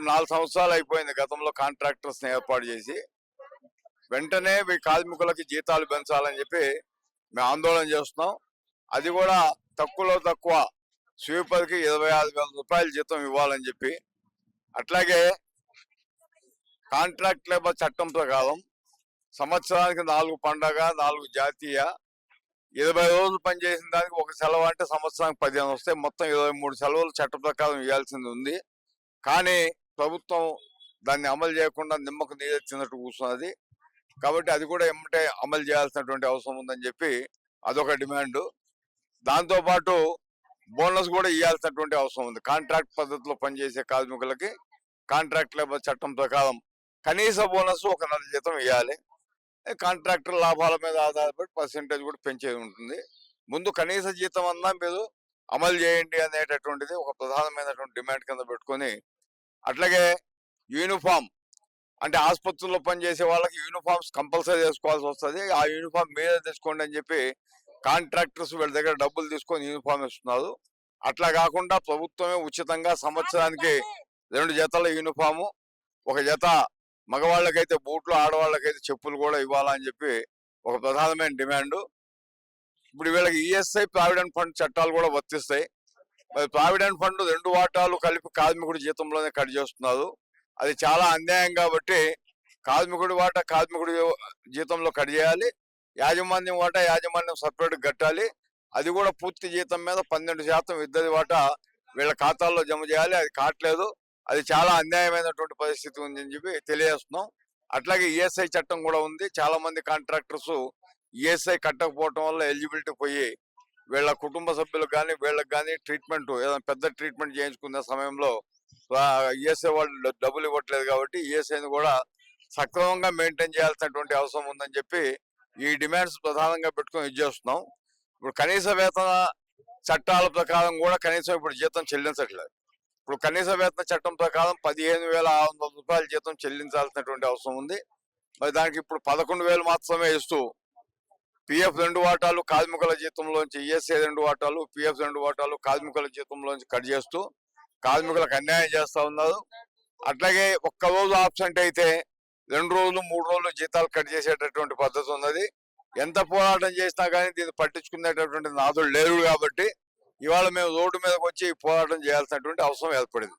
4 సంవత్సరాలు అయిపోయింది గతంలో కాంట్రాక్టర్స్ ని ఏర్పాటు చేసి. వెంటనే కార్మికులకి జీతాలు పెంచాలని చెప్పి మేము ఆందోళన చేస్తున్నాం. అది కూడా తక్కువలో తక్కువ స్వీపర్కి 25,000 రూపాయల జీతం ఇవ్వాలని చెప్పి. అట్లాగే కాంట్రాక్ట్ లేబర్ చట్టం ప్రకారం సంవత్సరానికి 4 పండగ, 4 జాతీయ, 20 రోజులు పనిచేసిన దానికి ఒక సెలవు అంటే సంవత్సరానికి 15 వస్తాయి. మొత్తం 23 సెలవులు చట్ట ప్రకారం ఇవ్వాల్సింది ఉంది. కానీ ప్రభుత్వం దాన్ని అమలు చేయకుండా నిమ్మకు నీరెత్తినట్టు కూర్చున్నది. కాబట్టి అది కూడా ఏమంటే అమలు చేయాల్సినటువంటి అవసరం ఉందని చెప్పి అదొక డిమాండ్. దాంతోపాటు బోనస్ కూడా ఇవ్వాల్సినటువంటి అవసరం ఉంది. కాంట్రాక్ట్ పద్ధతిలో పనిచేసే కార్మికులకి కాంట్రాక్ట్ లేబర్ చట్టం ప్రకారం కనీస బోనస్ 1 నెల జీతం ఇవ్వాలి. కాంట్రాక్టర్ లాభాల మీద ఆధారపడి పర్సెంటేజ్ కూడా పెంచేది ఉంటుంది. ముందు కనీస జీతం అన్నా మీరు అమలు చేయండి అనేటటువంటిది ఒక ప్రధానమైనటువంటి డిమాండ్ కింద పెట్టుకొని, అట్లాగే యూనిఫామ్ అంటే ఆసుపత్రుల్లో పనిచేసే వాళ్ళకి యూనిఫామ్స్ కంపల్సరీ వేసుకోవాల్సి వస్తుంది. ఆ యూనిఫామ్ మీరే తెచ్చుకోండి అని చెప్పి కాంట్రాక్టర్స్ వీళ్ళ దగ్గర డబ్బులు తీసుకొని యూనిఫామ్ ఇస్తున్నారు. అట్లా కాకుండా ప్రభుత్వమే ఉచితంగా సంవత్సరానికి 2 జతల యూనిఫాము, 1 జత మగవాళ్ళకైతే బూట్లు, ఆడవాళ్ళకైతే చెప్పులు కూడా ఇవ్వాలని చెప్పి ఒక ప్రధానమైన డిమాండ్. ఇప్పుడు వీళ్ళకి ఈఎస్ఐ, ప్రావిడెంట్ ఫండ్ చట్టాలు కూడా వర్తిస్తాయి. మరి ప్రావిడెంట్ ఫండ్ 2 వాటాలు కలిపి కార్మికుడి జీతంలోనే కట్ చేస్తున్నారు. అది చాలా అన్యాయం. కాబట్టి కార్మికుడి వాటా కార్మికుడి జీతంలో కట్ చేయాలి, యాజమాన్యం వాటా యాజమాన్యం సపరేట్ కట్టాలి. అది కూడా పూర్తి జీతం మీద 12% ఇద్దరి వాటా వీళ్ళ ఖాతాల్లో జమ చేయాలి. అది కావట్లేదు. అది చాలా అన్యాయమైనటువంటి పరిస్థితి ఉందని చెప్పి తెలియజేస్తున్నాం. అట్లాగే ఈఎస్ఐ చట్టం కూడా ఉంది. చాలా మంది కాంట్రాక్టర్స్ ఈఎస్ఐ కట్టకపోవటం వల్ల ఎలిజిబిలిటీ పోయి వీళ్ళ కుటుంబ సభ్యులకు కానీ వీళ్ళకి కానీ ట్రీట్మెంట్, ఏదైనా పెద్ద ట్రీట్మెంట్ చేయించుకునే సమయంలో ఈఎస్ఐ వాళ్ళు డబ్బులు ఇవ్వట్లేదు. కాబట్టి ఈఎస్ఐని కూడా సక్రమంగా మెయింటైన్ చేయాల్సినటువంటి అవసరం ఉందని చెప్పి ఈ డిమాండ్స్ ప్రధానంగా పెట్టుకొని చేస్తున్నాం. ఇప్పుడు కనీస వేతన చట్టాల ప్రకారం కూడా కనీసం ఇప్పుడు జీతం చెల్లించట్లేదు. ఇప్పుడు కనీస వేతన చట్టం ప్రకారం 15,600 రూపాయల జీతం చెల్లించాల్సినటువంటి అవసరం ఉంది. మరి దానికి ఇప్పుడు 11,000 మాత్రమే ఇస్తూ పిఎఫ్ 2 వాటాలు కార్మికుల జీతంలోంచి, ఈఎస్ఐ 2 వాటాలు, పిఎఫ్ 2 వాటాలు కార్మికుల జీతంలోంచి కట్ చేస్తూ కార్మికులకు అన్యాయం చేస్తా ఉన్నారు. అట్లాగే ఒక్క రోజు ఆబ్సెంట్ అయితే 2 రోజులు 3 రోజులు జీతాలు కట్ చేసేటటువంటి పద్ధతి ఉన్నది. ఎంత పోరాటం చేసినా కానీ దీన్ని పట్టించుకునేటటువంటి నాదులు లేరు. కాబట్టి ఇవాళ మేము రోడ్డు మీదకి వచ్చి పోరాటం చేయాల్సినటువంటి అవసరం ఏర్పడింది.